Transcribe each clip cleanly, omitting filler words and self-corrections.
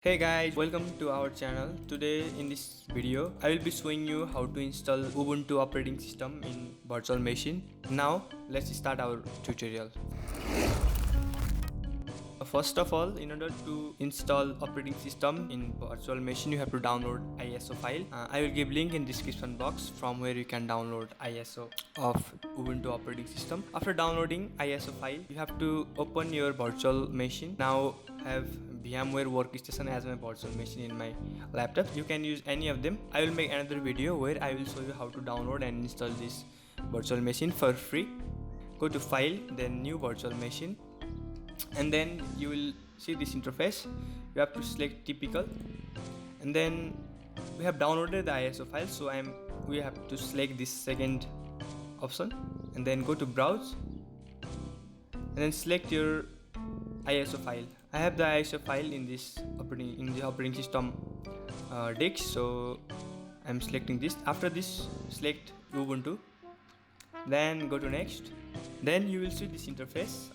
Hey guys, welcome to our channel. Today in this video, I will be showing you how to install Ubuntu operating system in virtual machine. Now, let's start our tutorial. First of all, in order to install operating system in virtual machine, you have to download ISO file. I will give link in description box from where you can download ISO of Ubuntu operating system. After downloading ISO file, you have to open your virtual machine. Now have VMware Workstation as my virtual machine in my laptop. You can use any of them. I will make another video where I will show you how to download and install this virtual machine for free. Go to file, then new virtual machine, and then you will see this interface. You have to select typical, and then we have downloaded the ISO file, so we have to select this second option, and then go to browse, and then select your ISO file. I have the ISO file in this operating system disk, so I'm selecting this. After this, select Ubuntu, then go to next. Then you will see this interface.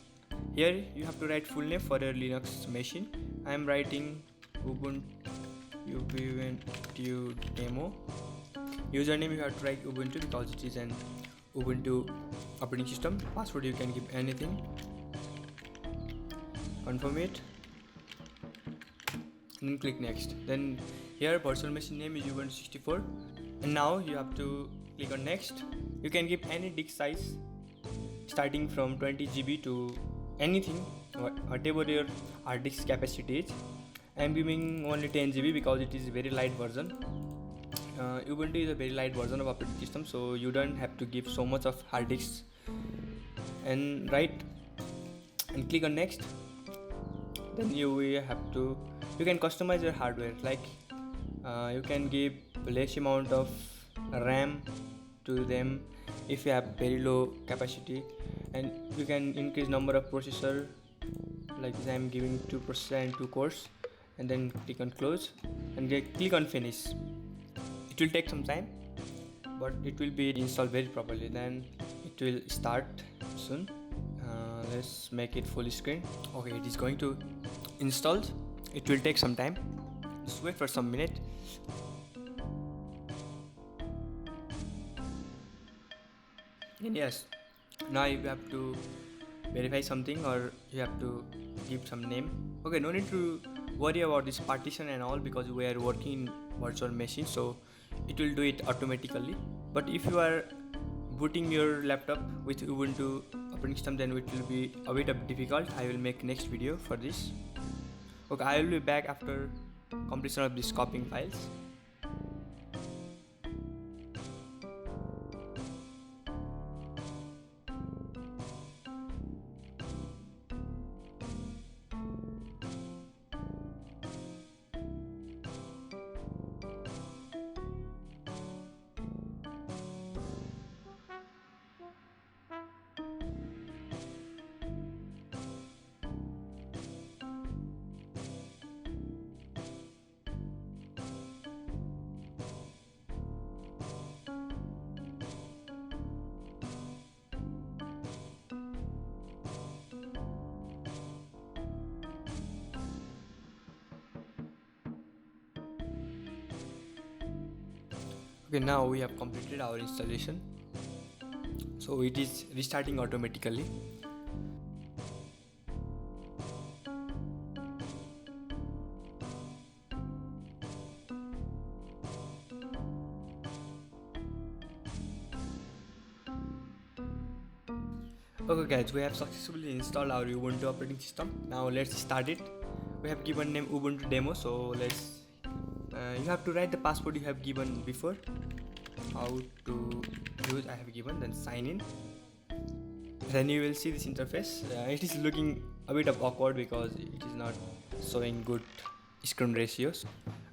Here you have to write full name for your Linux machine. I am writing Ubuntu demo. Username you have to write Ubuntu because it is an Ubuntu operating system. Password you can give anything. Confirm it, and then click next. Then here virtual machine name is Ubuntu 64, and now you have to click on next. You can give any disk size starting from 20 GB to anything, whatever your hard disk capacity is. I am giving only 10 GB because it is a very light version. Ubuntu is a very light version of operating system, so you don't have to give so much of hard disks. And and click on next. Then you can customize your hardware, like you can give less amount of RAM to them if you have very low capacity, and you can increase number of processor, like I am giving 2 processor and 2 cores, and then click on close and click on finish. It will take some time, but it will be installed very properly. Then it will start soon. Let's make it full screen. Okay, it is going to install. It will take some time. Just wait for some minute. And yes, now you have to verify something, or you have to give some name. Okay, no need to worry about this partition and all because we are working in virtual machine, so it will do it automatically. But if you are booting your laptop with Ubuntu operating system, then it will be a bit of difficult. I will make next video for this. Okay, I will be back after completion of this copying files. Okay, now we have completed our installation, so it is restarting automatically. Okay guys, we have successfully installed our Ubuntu operating system. Now let's start it. We have given name Ubuntu demo, so let's you have to write the password you have given before. How to use I have given, then sign in. Then you will see this interface. It is looking a bit of awkward because it is not showing good screen ratios.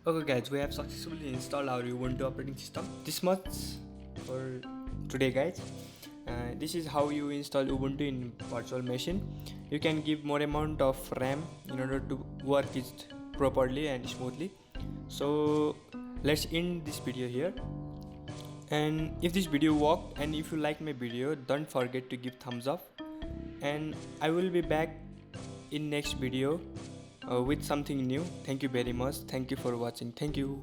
Okay guys, we have successfully installed our Ubuntu operating system. This much for today guys. This is how you install Ubuntu in virtual machine. You can give more amount of RAM in order to work it properly and smoothly. So let's end this video here. And if this video worked and if you like my video, don't forget to give thumbs up, and I will be back in next video with something new. Thank you very much. Thank you for watching. Thank you.